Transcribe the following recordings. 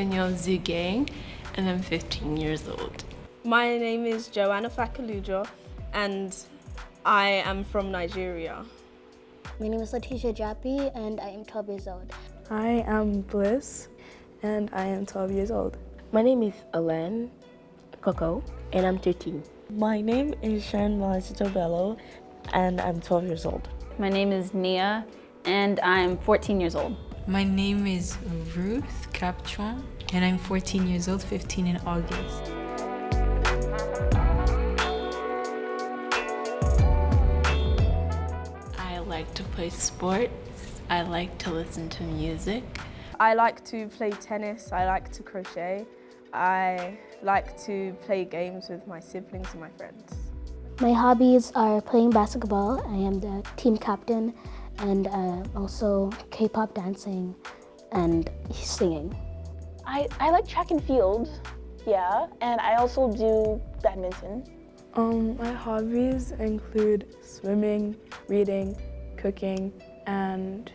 Danielle Zugang, and I'm 15 years old. My name is Joanna Fakalujo, and I am from Nigeria. My name is Letitia Jappi, and I am 12 years old. I am Bliss, and I am 12 years old. My name is Alen Coco, and I'm 13. My name is Sharon Malacito Bello, and I'm 12 years old. My name is Nia, and I'm 14 years old. My name is Ruth Captron, and I'm 14 years old, 15 in August. I like to play sports. I like to listen to music. I like to play tennis, I like to crochet, I like to play games with my siblings and my friends. My hobbies are playing basketball. I am the team captain, and also K-pop dancing and singing. I like track and field, yeah, and I also do badminton. My hobbies include swimming, reading, cooking, and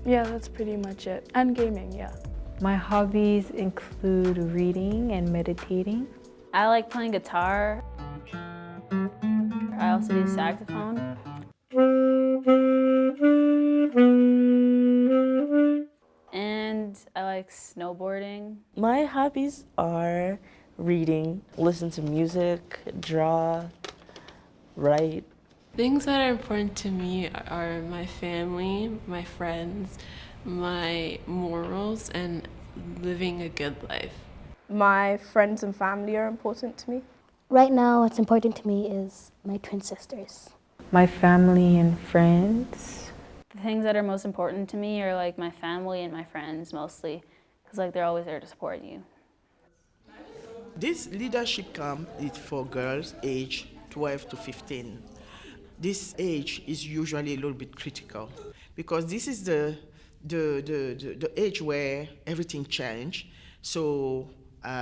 yeah, that's pretty much it. And gaming, yeah. My hobbies include reading and meditating. I like playing guitar. I also do saxophone. And I like snowboarding. My hobbies are reading, listen to music, draw, write. Things that are important to me are my family, my friends, my morals, and living a good life. My friends and family are important to me. Right now, what's important to me is my twin sisters. My family and friends. The things that are most important to me are like my family and my friends mostly, because like they're always there to support you. This leadership camp is for girls aged 12 to 15. This age is usually a little bit critical because this is the age where everything changes. So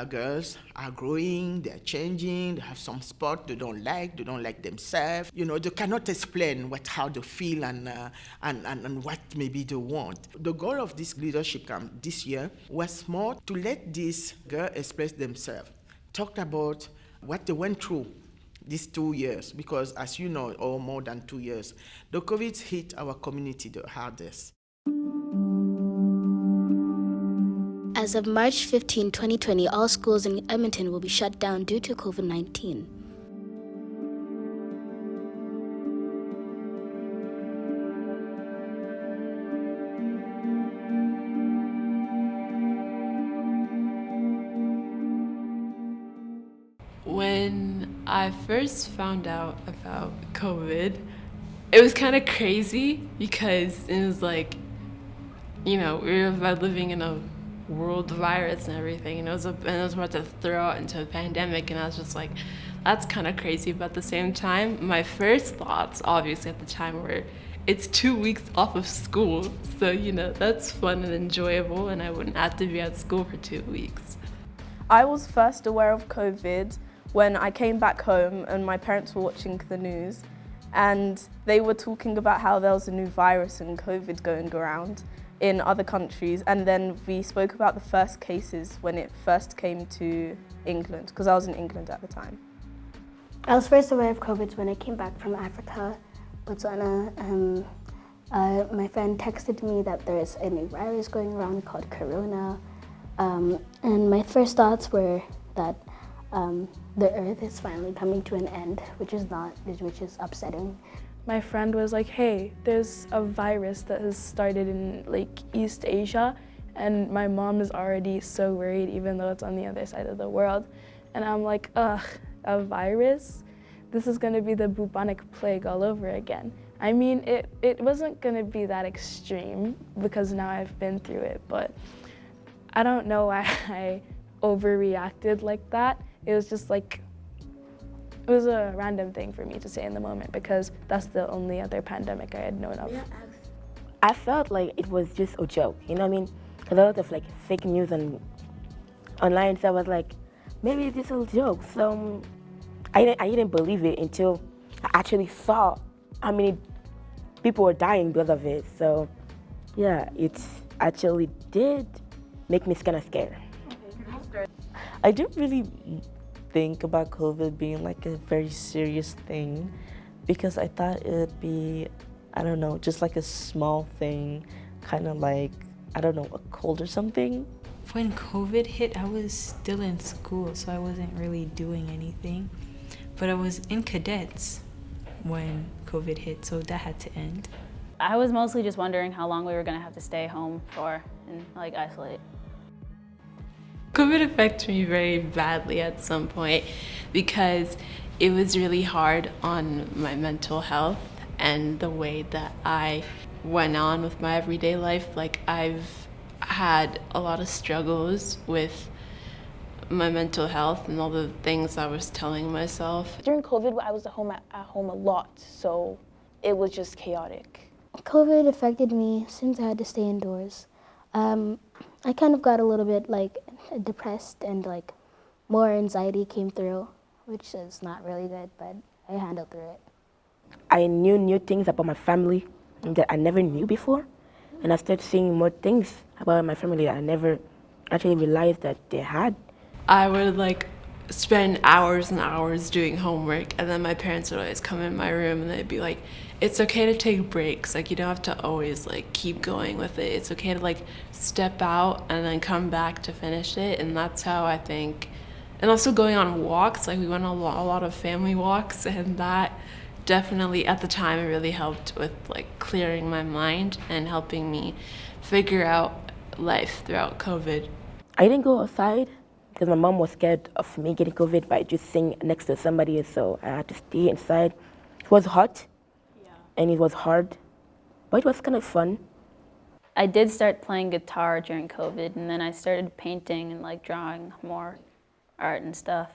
girls are growing, they're changing, they have some spot they don't like themselves. You know, they cannot explain how they feel and what maybe they want. The goal of this leadership camp this year was more to let these girls express themselves, talk about what they went through these 2 years, because as you know, or more than 2 years, the COVID hit our community the hardest. As of March 15, 2020, all schools in Edmonton will be shut down due to COVID-19. When I first found out about COVID, it was kind of crazy because it was like, you know, we were living in a world virus and everything, and it was about to throw out into a pandemic, and I was just like, that's kind of crazy. But at the same time, my first thoughts, obviously at the time, were it's 2 weeks off of school, so you know that's fun and enjoyable, and I wouldn't have to be at school for 2 weeks. I was first aware of COVID when I came back home and my parents were watching the news, and they were talking about how there was a new virus and COVID going around in other countries, and then we spoke about the first cases when it first came to England, because I was in England at the time. I was first aware of COVID when I came back from Africa, Botswana. My friend texted me that there is a new virus going around called Corona, and my first thoughts were that the Earth is finally coming to an end, which is upsetting. My friend was like, hey, there's a virus that has started in like East Asia, and my mom is already so worried even though it's on the other side of the world. And I'm like, ugh, a virus? This is gonna be the bubonic plague all over again. I mean, it wasn't gonna be that extreme because now I've been through it, but I don't know why I overreacted like that. It was just like, it was a random thing for me to say in the moment because that's the only other pandemic I had known of. I felt like it was just a joke, you know what I mean? Because a lot of like fake news online, so I was like, maybe it's just a joke. So I didn't believe it until I actually saw how many people were dying because of it. So yeah, it actually did make me kind of scared. I didn't really think about COVID being like a very serious thing because I thought it would be, I don't know, just like a small thing, kind of like, I don't know, a cold or something. When COVID hit, I was still in school, so I wasn't really doing anything. But I was in cadets when COVID hit, so that had to end. I was mostly just wondering how long we were gonna have to stay home for and like isolate. COVID affected me very badly at some point because it was really hard on my mental health and the way that I went on with my everyday life. Like, I've had a lot of struggles with my mental health and all the things I was telling myself. During COVID, I was at home a lot, so it was just chaotic. COVID affected me since I had to stay indoors. I kind of got a little bit like depressed and like more anxiety came through, which is not really good, but I handled through it. I knew new things about my family that I never knew before, and I started seeing more things about my family that I never actually realized that they had. I would like spend hours and hours doing homework, and then my parents would always come in my room and they'd be like, it's okay to take breaks, like you don't have to always like keep going with it. It's okay to like step out and then come back to finish it. And that's how I think, and also going on walks, like we went on a lot of family walks, and that definitely at the time it really helped with like clearing my mind and helping me figure out life throughout COVID. I didn't go outside because my mom was scared of me getting COVID by just sitting next to somebody, so I had to stay inside. It was hot, and it was hard, but it was kind of fun. I did start playing guitar during COVID, and then I started painting and like drawing more art and stuff.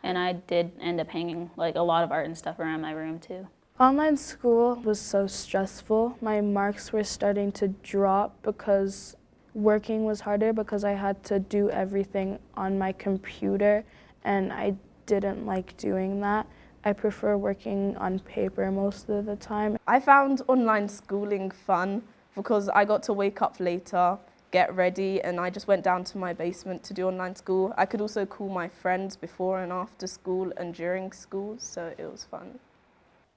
And I did end up hanging like a lot of art and stuff around my room too. Online school was so stressful. My marks were starting to drop because working was harder because I had to do everything on my computer, and I didn't like doing that. I prefer working on paper most of the time. I found online schooling fun because I got to wake up later, get ready, and I just went down to my basement to do online school. I could also call my friends before and after school and during school, so it was fun.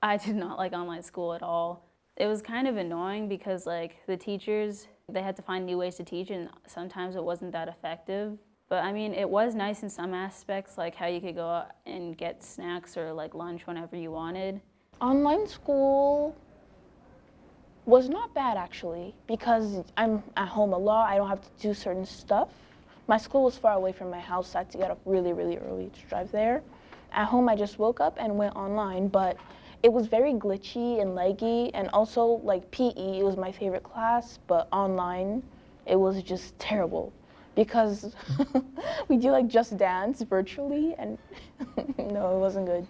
I did not like online school at all. It was kind of annoying because like the teachers, they had to find new ways to teach, and sometimes it wasn't that effective. But I mean, it was nice in some aspects, like how you could go out and get snacks or like lunch whenever you wanted. Online school was not bad actually, because I'm at home a lot. I don't have to do certain stuff. My school was far away from my house, so I had to get up really, really early to drive there. At home, I just woke up and went online, but it was very glitchy and laggy, and also like PE, it was my favorite class, but online, it was just terrible because we do like Just Dance virtually, and no, it wasn't good.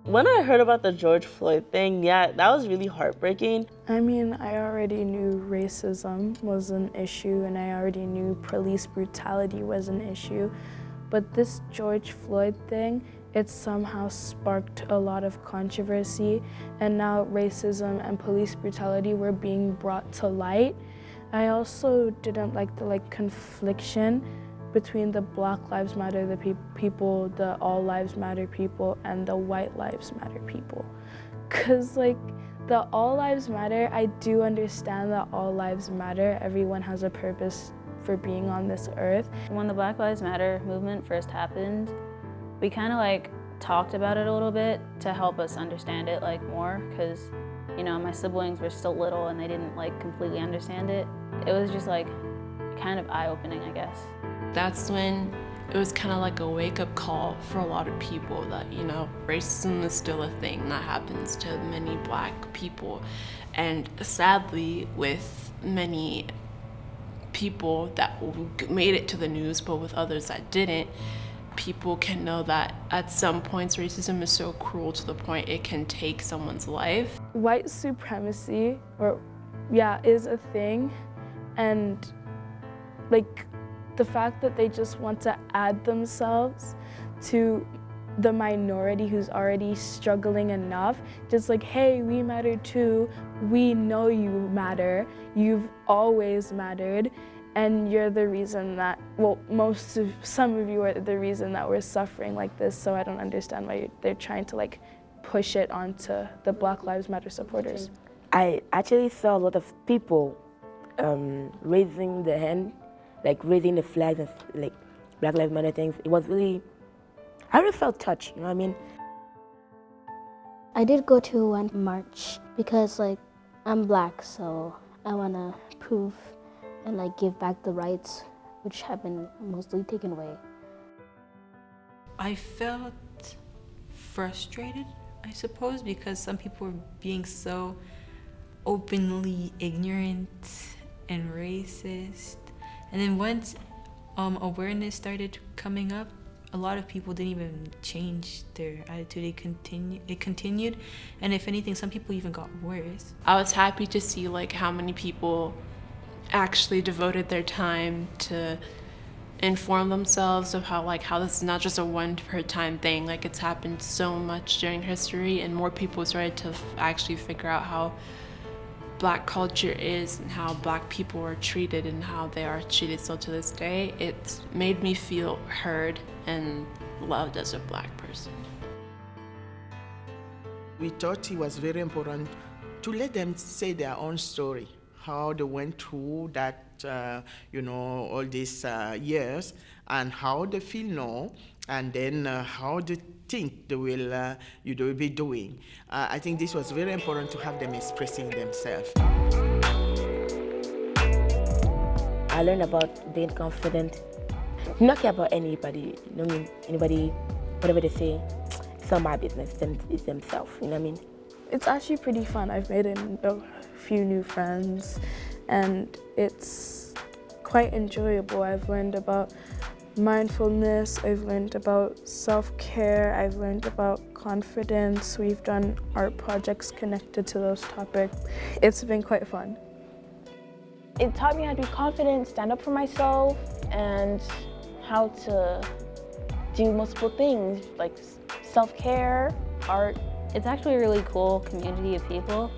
When I heard about the George Floyd thing, yeah, that was really heartbreaking. I mean, I already knew racism was an issue, and I already knew police brutality was an issue. But this George Floyd thing, it somehow sparked a lot of controversy, and now racism and police brutality were being brought to light. I also didn't like the confliction between the Black Lives Matter, the people, the All Lives Matter people, and the White Lives Matter people. Cause the All Lives Matter, I do understand that all lives matter. Everyone has a purpose for being on this earth. When the Black Lives Matter movement first happened, we kind of talked about it a little bit to help us understand it more, cause my siblings were still little and they didn't completely understand it. It was just kind of eye-opening, I guess. That's when it was kind of like a wake-up call for a lot of people that, racism is still a thing that happens to many Black people. And sadly, with many people that made it to the news, but with others that didn't, people can know that at some points racism is so cruel to the point it can take someone's life. White supremacy, is a thing, and the fact that they just want to add themselves to the minority who's already struggling enough, just like, hey, we matter too, we know you matter, you've always mattered, and you're the reason that, well, some of you are the reason that we're suffering like this, so I don't understand why they're trying to like push it onto the Black Lives Matter supporters. I actually saw a lot of people raising the hand, like raising the flags and like Black Lives Matter things. It was really, I really felt touched, you know what I mean? I did go to one march because like I'm Black, so I want to prove and like give back the rights which have been mostly taken away. I felt frustrated, I suppose, because some people were being so openly ignorant and racist. And then once awareness started coming up, a lot of people didn't even change their attitude. It continued, and if anything, some people even got worse. I was happy to see like how many people actually devoted their time to inform themselves of how this is not just a one-time thing. Like, it's happened so much during history, and more people started to actually figure out how Black culture is and how Black people are treated and how they are treated still to this day. It's made me feel heard and loved as a Black person. We thought it was very important to let them say their own story, how they went through that, all these years, and how they feel now, and then how they think they will be doing. I think this was very important to have them expressing themselves. I learned about being confident, not care about anybody, you know what I mean? Anybody, whatever they say, it's not my business, it's themselves, you know what I mean? It's actually pretty fun. I've made a few new friends, and it's quite enjoyable. I've learned about mindfulness, I've learned about self-care, I've learned about confidence. We've done art projects connected to those topics. It's been quite fun. It taught me how to be confident, stand up for myself, and how to do multiple things like self-care, art. It's actually a really cool community of people,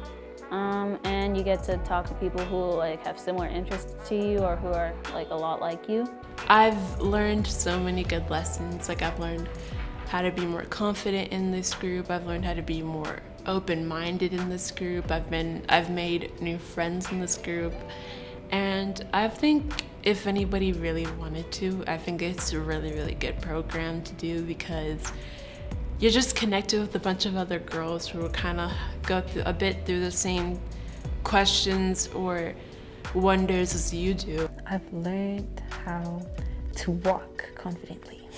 and you get to talk to people who like have similar interests to you or who are like a lot like you. I've learned so many good lessons. Like, I've learned how to be more confident in this group. I've learned how to be more open-minded in this group. I've made new friends in this group, and I think if anybody really wanted to, I think it's a really, really good program to do, because you're just connected with a bunch of other girls who will kind of go a bit through the same questions or wonders as you do. I've learned how to walk confidently.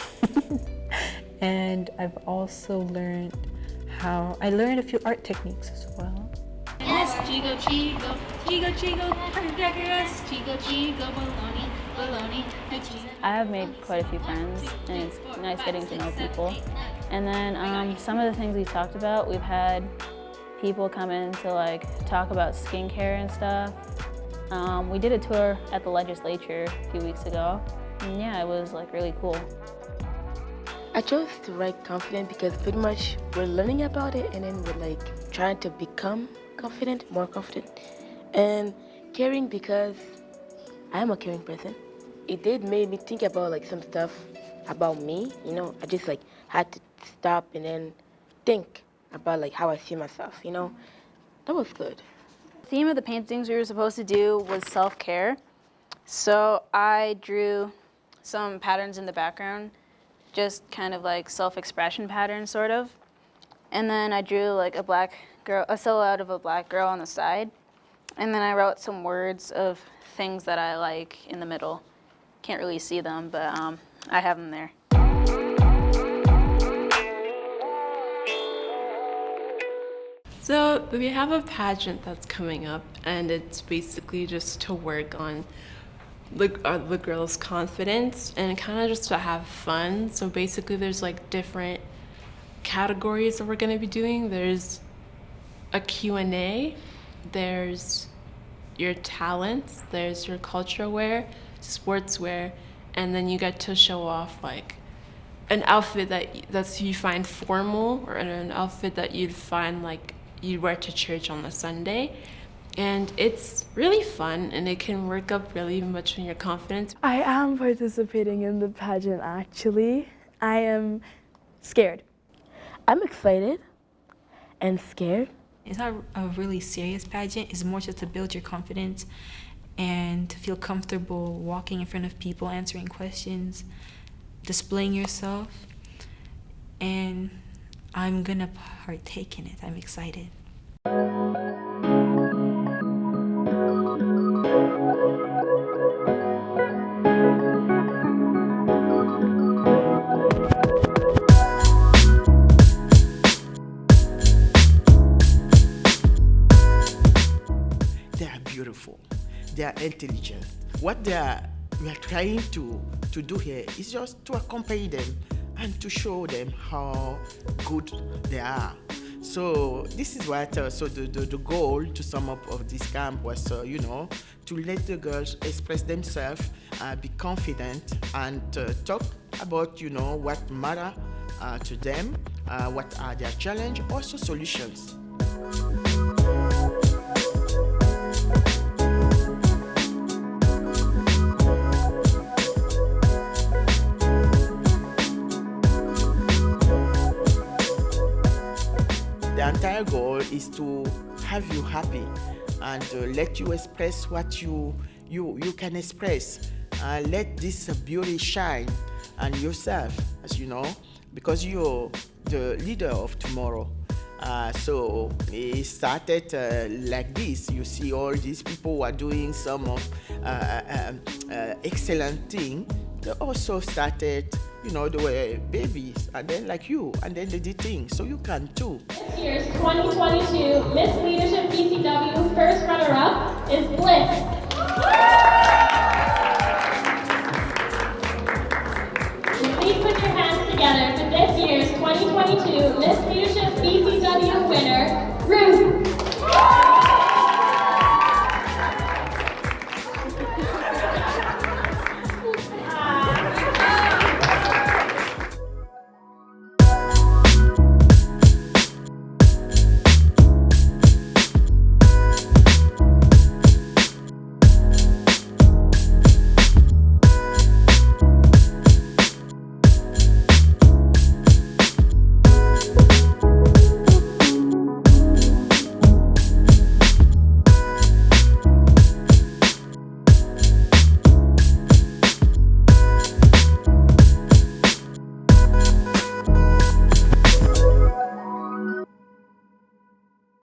And I've also learned I learned a few art techniques as well. Chigo, chigo, chigo, chigo, crackers, chigo, chigo, bologna, bologna, cheese. I have made quite a few friends, and it's nice getting to know people. And then some of the things we talked about, we've had people come in to like talk about skincare and stuff. We did a tour at the legislature a few weeks ago, and yeah, it was like really cool. I chose to write confident because pretty much we're learning about it, and then we're like trying to become confident, more confident, and caring because I am a caring person. It did make me think about like some stuff about me, you know. I just like had to stop and then think about like how I see myself, you know. That was good. The theme of the paintings we were supposed to do was self-care. So I drew some patterns in the background, just kind of like self-expression patterns, sort of. And then I drew like a silhouette of a Black girl on the side. And then I wrote some words of things that I like in the middle. Can't really see them, but I have them there. So we have a pageant that's coming up, and it's basically just to work on the girls' confidence and kind of just to have fun. So basically there's like different categories that we're going to be doing. There's a Q&A, there's your talents, there's your culture wear, sportswear, and then you get to show off like an outfit that you find formal, or an outfit that you'd find like you'd wear to church on a Sunday. And it's really fun, and it can work up really much on your confidence. I am participating in the pageant, actually. I am scared. I'm excited and scared. It's not a really serious pageant. It's more just to build your confidence and to feel comfortable walking in front of people, answering questions, displaying yourself. And I'm gonna partake in it. I'm excited. They are beautiful. They are intelligent. What we are trying to do here is just to accompany them and to show them how good they are. So this is what so the goal to sum up of this camp was to let the girls express themselves, be confident, and talk about what matter to them, what are their challenges, also solutions. The entire goal is to have you happy and let you express what you can express. Let this beauty shine on yourself, as you know, because you're the leader of tomorrow. So it started like this. You see all these people who are doing some of excellent thing. They also started, they were babies, and then like you, and then they did things, so you can too. This year's 2022 Miss Leadership BCW first runner-up is Bliss. Please put your hands together for this year's 2022 Miss Leadership BCW winner, Ruth.